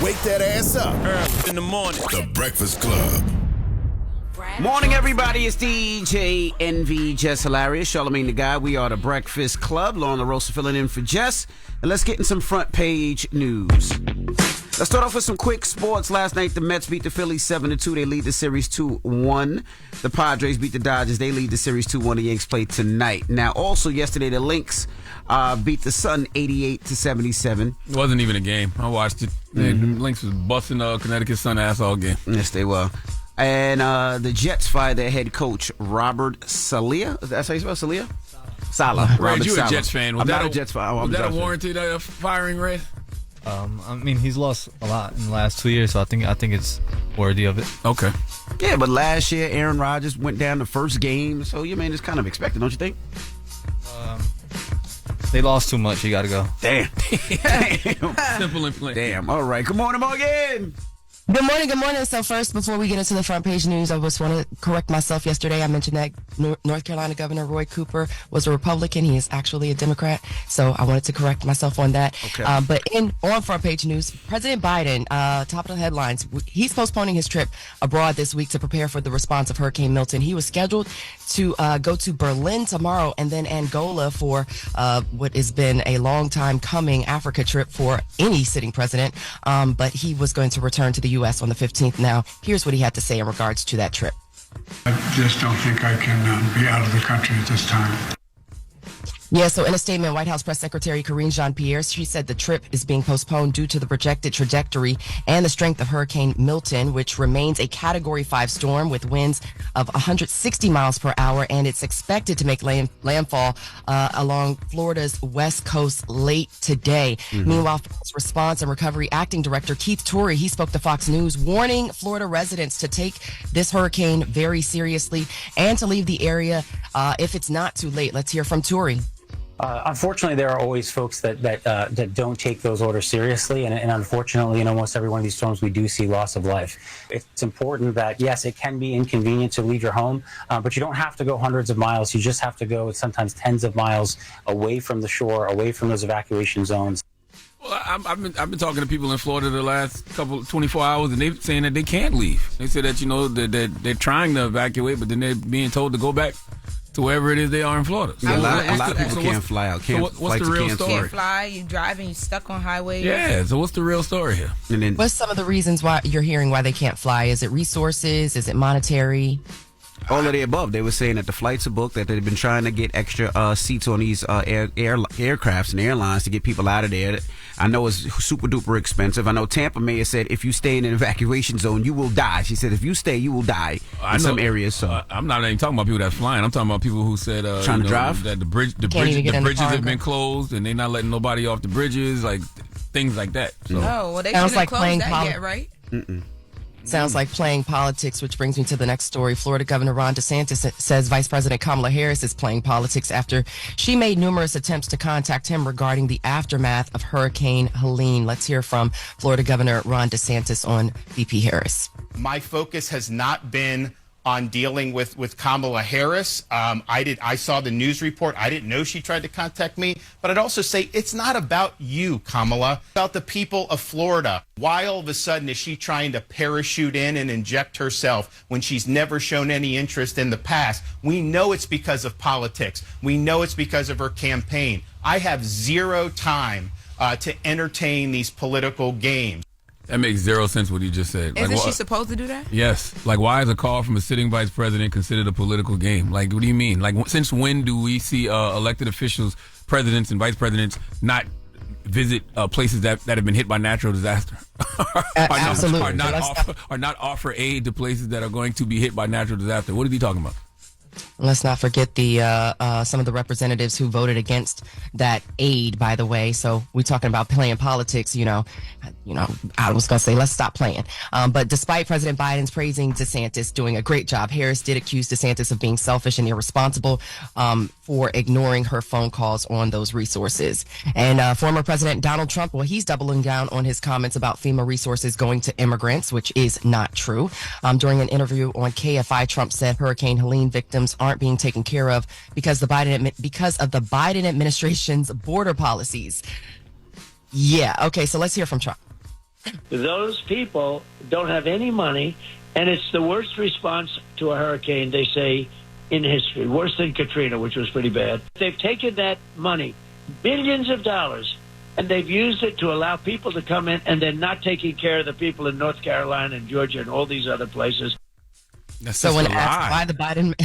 Wake that ass up. Early in the morning. The Breakfast Club. Morning, everybody. It's DJ NV Jess Hilarious, Charlamagne the Guy. We are the Breakfast Club. Lauren LaRosa filling in for Jess. And let's get in some front page news. Let's start off with some quick sports. Last night, the Mets beat the Phillies 7-2. They lead the series 2-1. The Padres beat the Dodgers. They lead the series 2-1. The Yanks play tonight. Now, also yesterday, the Lynx beat the Sun 88-77. It wasn't even a game. I watched it. The Lynx was busting Connecticut Sun ass all game. Yes, they were. And the Jets fired their head coach, Robert Saleh. That's how you spell Saleh? Salah. Red, you a Salah. Jets fan. I'm not a Jets fan. Was that a warranted firing, Red? I mean, he's lost a lot in the last 2 years, so I think it's worthy of it. Okay. Yeah, but last year, Aaron Rodgers went down the first game. So, it's kind of expected, don't you think? They lost too much. You got to go. Damn. Simple and plain. Damn. All right. Good morning, Morgan. Good morning, good morning. So first, before we get into the front page news, I just want to correct myself. Yesterday, I mentioned that North Carolina Governor Roy Cooper was a Republican. He is actually a Democrat. So I wanted to correct myself on that. Okay. But on front page news, President Biden, top of the headlines, he's postponing his trip abroad this week to prepare for the response of Hurricane Milton. He was scheduled to go to Berlin tomorrow and then Angola for what has been a long time coming Africa trip for any sitting president. But he was going to return to the U.S. on the 15th. Now, here's what he had to say in regards to that trip. I just don't think I can be out of the country at this time. Yeah, so in a statement, White House Press Secretary Karine Jean-Pierre, she said the trip is being postponed due to the projected trajectory and the strength of Hurricane Milton, which remains a Category 5 storm with winds of 160 miles per hour, and it's expected to make landfall along Florida's west coast late today. Meanwhile, Florida's Response and Recovery Acting Director Keith Torrey, he spoke to Fox News, warning Florida residents to take this hurricane very seriously and to leave the area if it's not too late. Let's hear from Torrey. Unfortunately, there are always folks that don't take those orders seriously, and unfortunately, in almost every one of these storms, we do see loss of life. It's important that, yes, it can be inconvenient to leave your home, but you don't have to go hundreds of miles. You just have to go sometimes tens of miles away from the shore, away from those evacuation zones. Well, I've been talking to people in Florida the last 24 hours, and they're saying that they can't leave. They say that that they're trying to evacuate, but then they're being told to go back to wherever it is they are in Florida. So Yeah, a lot of people can't fly out. What's the real story? Can't fly. You driving. You stuck on highways. Yeah. So what's the real story here? And then, What's some of the reasons why you're hearing why they can't fly? Is it resources? Is it monetary? all of the above. They were saying that the flights are booked, that they've been trying to get extra seats on these aircrafts and airlines to get people out of there. I know it's super duper expensive. I know Tampa mayor said if you stay in an evacuation zone, you will die. She said if you stay, you will die in some areas. So I'm not even talking about people that's flying. I'm talking about people who said trying to drive, that the bridges have been closed and they're not letting nobody off the bridges, like things like that. So. Oh, well, they sounds shouldn't like close playing that yet, right? Sounds like playing politics, which brings me to the next story. Florida Governor Ron DeSantis says Vice President Kamala Harris is playing politics after she made numerous attempts to contact him regarding the aftermath of Hurricane Helene. Let's hear from Florida Governor Ron DeSantis on VP Harris. My focus has not been on dealing with Kamala Harris. I saw the news report. I didn't know she tried to contact me. But I'd also say it's not about you, Kamala, it's about the people of Florida. Why all of a sudden is she trying to parachute in and inject herself when she's never shown any interest in the past? We know it's because of politics. We know it's because of her campaign. I have zero time to entertain these political games. That makes zero sense what he just said. Isn't she supposed to do that? Yes. Like, why is a call from a sitting vice president considered a political game? Like, what do you mean? Like, since when do we see elected officials, presidents and vice presidents, not visit places that have been hit by natural disaster? Absolutely. Or not offer aid to places that are going to be hit by natural disaster? What is he talking about? Let's not forget the some of the representatives who voted against that aid, by the way. So we're talking about playing politics, I was going to say, let's stop playing. But despite President Biden's praising DeSantis doing a great job, Harris did accuse DeSantis of being selfish and irresponsible for ignoring her phone calls on those resources. And former President Donald Trump, well, he's doubling down on his comments about FEMA resources going to immigrants, which is not true. During an interview on KFI, Trump said Hurricane Helene victims aren't being taken care of because of the Biden administration's border policies. Yeah. Okay. So let's hear from Trump. Those people don't have any money, and it's the worst response to a hurricane, they say, in history. Worse than Katrina, which was pretty bad. They've taken that money, billions of dollars, and they've used it to allow people to come in, and they're not taking care of the people in North Carolina and Georgia and all these other places. So when asked why the Biden,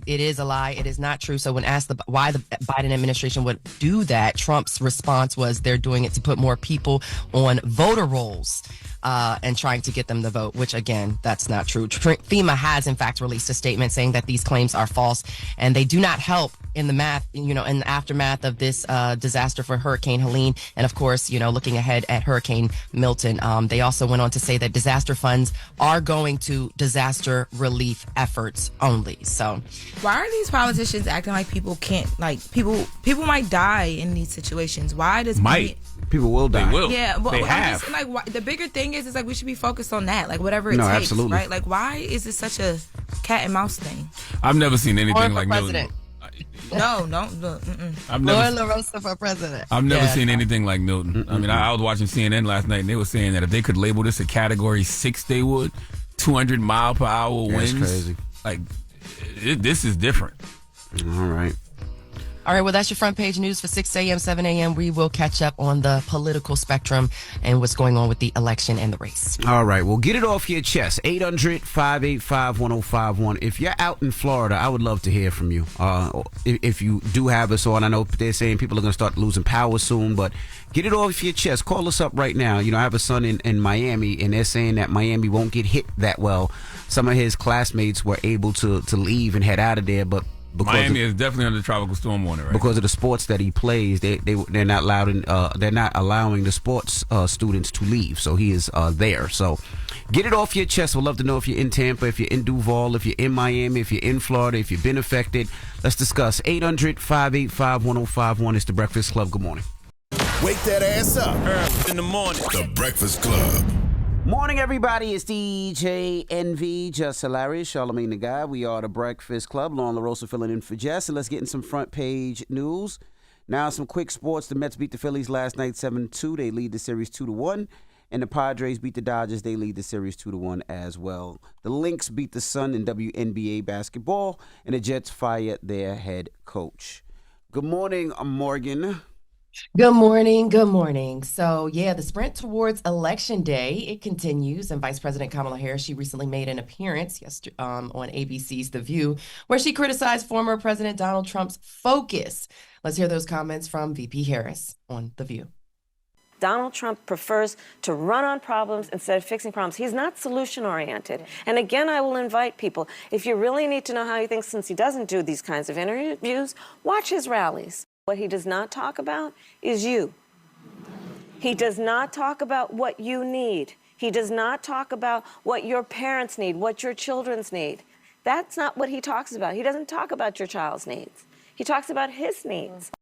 it is a lie. It is not true. So when asked why the Biden administration would do that, Trump's response was they're doing it to put more people on voter rolls and trying to get them to vote, which, again, that's not true. FEMA has, in fact, released a statement saying that these claims are false and they do not help in the aftermath of this disaster for Hurricane Helene. And, of course, looking ahead at Hurricane Milton. They also went on to say that disaster funds are going to disaster relief efforts only. So why are these politicians acting like people can't, people might die in these situations? Why does people will die? They will. Yeah, but they have. Just, why, the bigger thing is we should be focused on that, whatever it takes, absolutely. right? Why is this such a cat and mouse thing? I've never seen anything like president. Milton. No. I've never. Lauren LaRosa for president. I've never seen anything like Milton. I mean, I was watching CNN last night, and they were saying that if they could label this a Category 6, they would. 200-mile-per-hour winds. That's crazy. This is different. All right. All right, well, that's your front page news for 6 a.m., 7 a.m. We will catch up on the political spectrum and what's going on with the election and the race. All right, well, get it off your chest. 800-585-1051. If you're out in Florida, I would love to hear from you. If you do have us on, I know they're saying people are going to start losing power soon, but get it off your chest. Call us up right now. I have a son in Miami, and they're saying that Miami won't get hit that well. Some of his classmates were able to leave and head out of there, but Miami is definitely under tropical storm warning, right? Because of the sports that he plays, they're not allowing the sports students to leave. So he is there. So get it off your chest. We'd love to know if you're in Tampa, if you're in Duval, if you're in Miami, if you're in Florida, if you've been affected. Let's discuss. 800-585-1051. It's the Breakfast Club. Good morning. Wake that ass up. Early in the morning. The Breakfast Club. Morning, everybody. It's DJ NV, Jess Hilarious, Charlamagne the Guy. We are the Breakfast Club. Lauren LaRosa filling in for Jess. And let's get in some front page news. Now, some quick sports. The Mets beat the Phillies last night 7-2. They lead the series 2-1. And the Padres beat the Dodgers. They lead the series 2-1 as well. The Lynx beat the Sun in WNBA basketball. And the Jets fired their head coach. Good morning, Morgan. Good morning. Good morning. So, the sprint towards Election Day, it continues. And Vice President Kamala Harris, she recently made an appearance on ABC's The View, where she criticized former President Donald Trump's focus. Let's hear those comments from VP Harris on The View. Donald Trump prefers to run on problems instead of fixing problems. He's not solution-oriented. And again, I will invite people, if you really need to know how he thinks, since he doesn't do these kinds of interviews, watch his rallies. What he does not talk about is you. He does not talk about what you need. He does not talk about what your parents need, what your children's need. That's not what he talks about. He doesn't talk about your child's needs. He talks about his needs.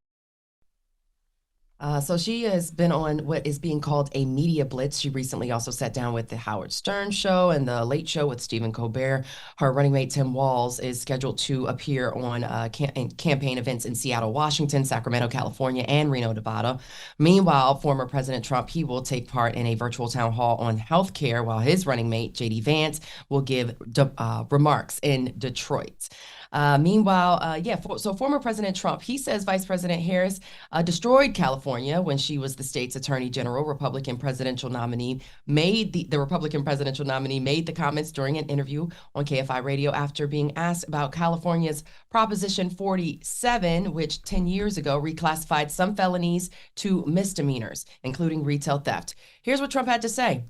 So she has been on what is being called a media blitz. She recently also sat down with the Howard Stern Show and the Late Show with Stephen Colbert. Her running mate, Tim Walz, is scheduled to appear on campaign events in Seattle, Washington, Sacramento, California, and Reno, Nevada. Meanwhile, former President Trump, he will take part in a virtual town hall on healthcare, while his running mate, J.D. Vance, will give remarks in Detroit. So former President Trump, he says Vice President Harris destroyed California when she was the state's attorney general. Republican presidential nominee made the Republican presidential nominee made the comments during an interview on KFI radio after being asked about California's Proposition 47, which 10 years ago reclassified some felonies to misdemeanors, including retail theft. Here's what Trump had to say.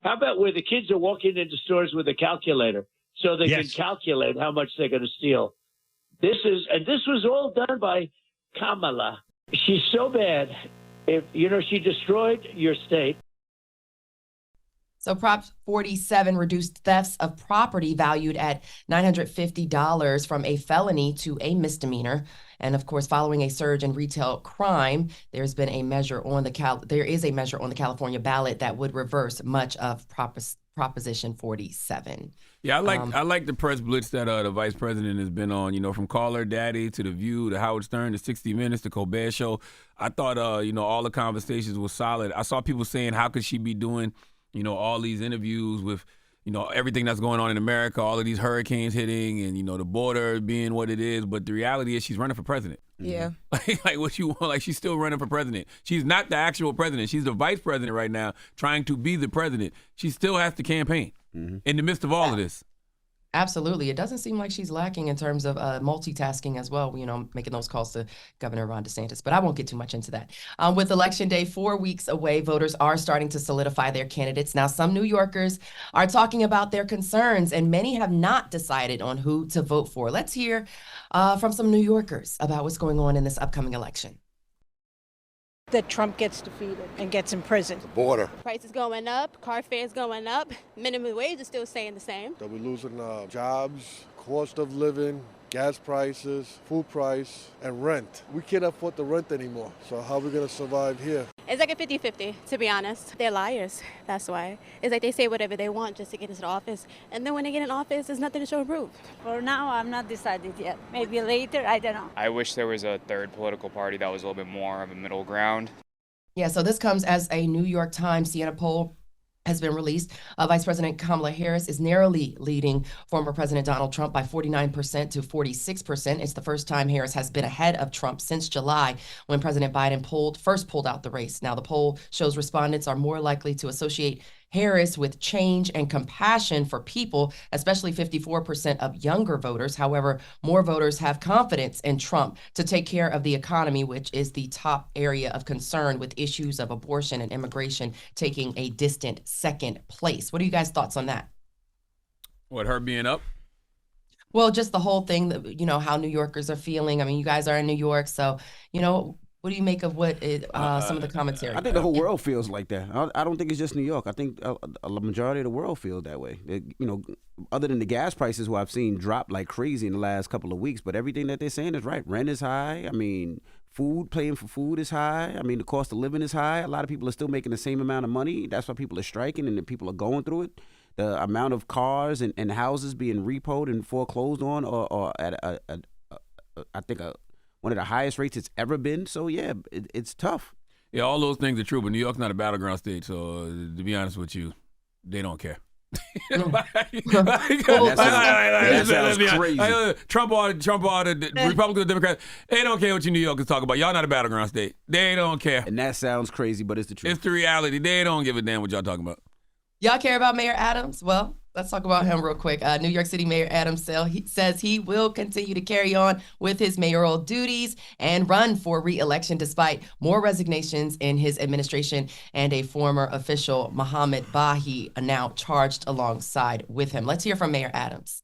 How about where the kids are walking into stores with a calculator so they can calculate how much they're going to steal? This was all done by Kamala. She's so bad. She destroyed your state. So Prop 47 reduced thefts of property valued at $950 from a felony to a misdemeanor. And of course, following a surge in retail crime, there is a measure on the California ballot that would reverse much of Prop Proposition 47. Yeah, I like the press blitz that the vice president has been on. You know, from Call Her Daddy to The View to Howard Stern to 60 Minutes to Colbert Show. I thought all the conversations were solid. I saw people saying, how could she be doing all these interviews with everything that's going on in America, all of these hurricanes hitting, and the border being what it is. But the reality is, she's running for president. Yeah. Like what you want? Like, she's still running for president. She's not the actual president. She's the vice president right now, trying to be the president. She still has to campaign in the midst of all of this. Absolutely. It doesn't seem like she's lacking in terms of multitasking as well, making those calls to Governor Ron DeSantis. But I won't get too much into that. With Election Day 4 weeks away, voters are starting to solidify their candidates. Now, some New Yorkers are talking about their concerns, and many have not decided on who to vote for. Let's hear from some New Yorkers about what's going on in this upcoming election. That Trump gets defeated and gets imprisoned. Border. Prices going up, car fares going up, minimum wage is still staying the same. That we're losing jobs, cost of living, gas prices, food price, and rent. We can't afford the rent anymore, so how are we going to survive here? It's like a 50-50, to be honest. They're liars, that's why. It's like they say whatever they want just to get into the office, and then when they get in office, there's nothing to show proof. For now, I'm not decided yet. Maybe later, I don't know. I wish there was a third political party that was a little bit more of a middle ground. Yeah, so this comes as a New York Times Siena poll has been released. Vice President Kamala Harris is narrowly leading former President Donald Trump by 49% to 46%. It's the first time Harris has been ahead of Trump since July, when President Biden first pulled out the race. Now, the poll shows respondents are more likely to associate Harris with change and compassion for people, especially 54% of younger voters. However, more voters have confidence in Trump to take care of the economy, which is the top area of concern, with issues of abortion and immigration taking a distant second place. What are you guys' thoughts on that? What, her being up? Well, just the whole thing, that, how New Yorkers are feeling. I mean, you guys are in New York, so, what do you make of some of the commentary? I think the whole world feels like that. I don't think it's just New York. I think a majority of the world feels that way. Other than the gas prices, who I've seen drop like crazy in the last couple of weeks, but everything that they're saying is right. Rent is high. I mean, paying for food is high. I mean, the cost of living is high. A lot of people are still making the same amount of money. That's why people are striking, and the people are going through it. The amount of cars and houses being repoed and foreclosed on are at one of the highest rates it's ever been. So, yeah, it's tough. Yeah, all those things are true, but New York's not a battleground state, so to be honest with you, they don't care. That sounds crazy. Trump or the Republicans, Democrats, they don't care what you New Yorkers talk about. Y'all not a battleground state. They don't care. And that sounds crazy, but it's the truth. It's the reality. They don't give a damn what y'all talking about. Y'all care about Mayor Adams? Well, let's talk about him real quick. New York City Mayor Adams says he will continue to carry on with his mayoral duties and run for re-election despite more resignations in his administration and a former official, Mohammed Bahi, now charged alongside with him. Let's hear from Mayor Adams.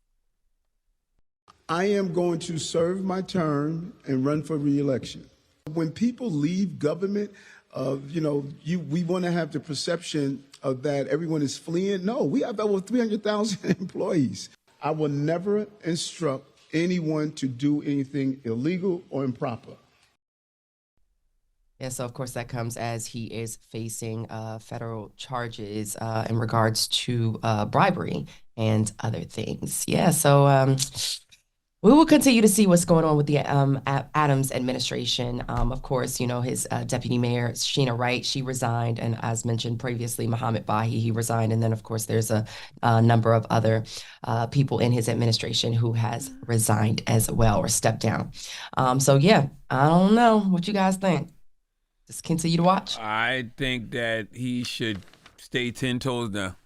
I am going to serve my term and run for re-election. When people leave government, we want to have the perception of that everyone is fleeing. No, we have over 300,000 employees. I will never instruct anyone to do anything illegal or improper. Yeah, so of course that comes as he is facing federal charges in regards to bribery and other things. Yeah, so we will continue to see what's going on with the Adams administration. Of course, his deputy mayor, Sheena Wright, she resigned. And as mentioned previously, Mohammed Bahi, he resigned. And then, of course, there's a number of other people in his administration who has resigned as well or stepped down. So, yeah, I don't know what you guys think. Just continue to watch. I think that he should stay 10 toes down.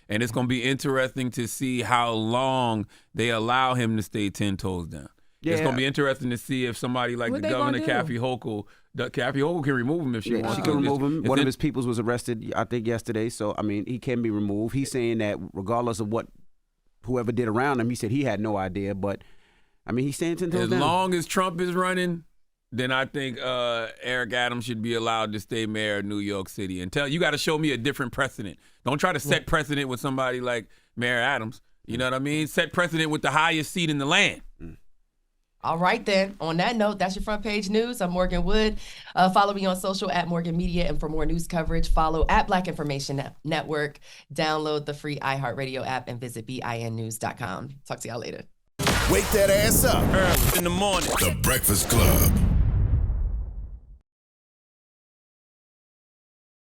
And it's going to be interesting to see how long they allow him to stay 10 toes down. Yeah. It's going to be interesting to see if somebody like the governor, Kathy Hochul can remove him if she wants. She can remove him. One of his peoples was arrested, I think, yesterday. So, I mean, he can be removed. He's saying that regardless of what whoever did around him, he said he had no idea. But, I mean, he's staying 10 toes down. As long as Trump is running, then I think Eric Adams should be allowed to stay mayor of New York City. And you got to show me a different precedent. Don't try to set precedent with somebody like Mayor Adams. You know what I mean? Set precedent with the highest seat in the land. All right, then. On that note, that's your front page news. I'm Morgan Wood. Follow me on social at Morgan Media. And for more news coverage, follow at Black Information Network. Download the free iHeartRadio app and visit BINnews.com. Talk to y'all later. Wake that ass up. Early in the morning. The Breakfast Club.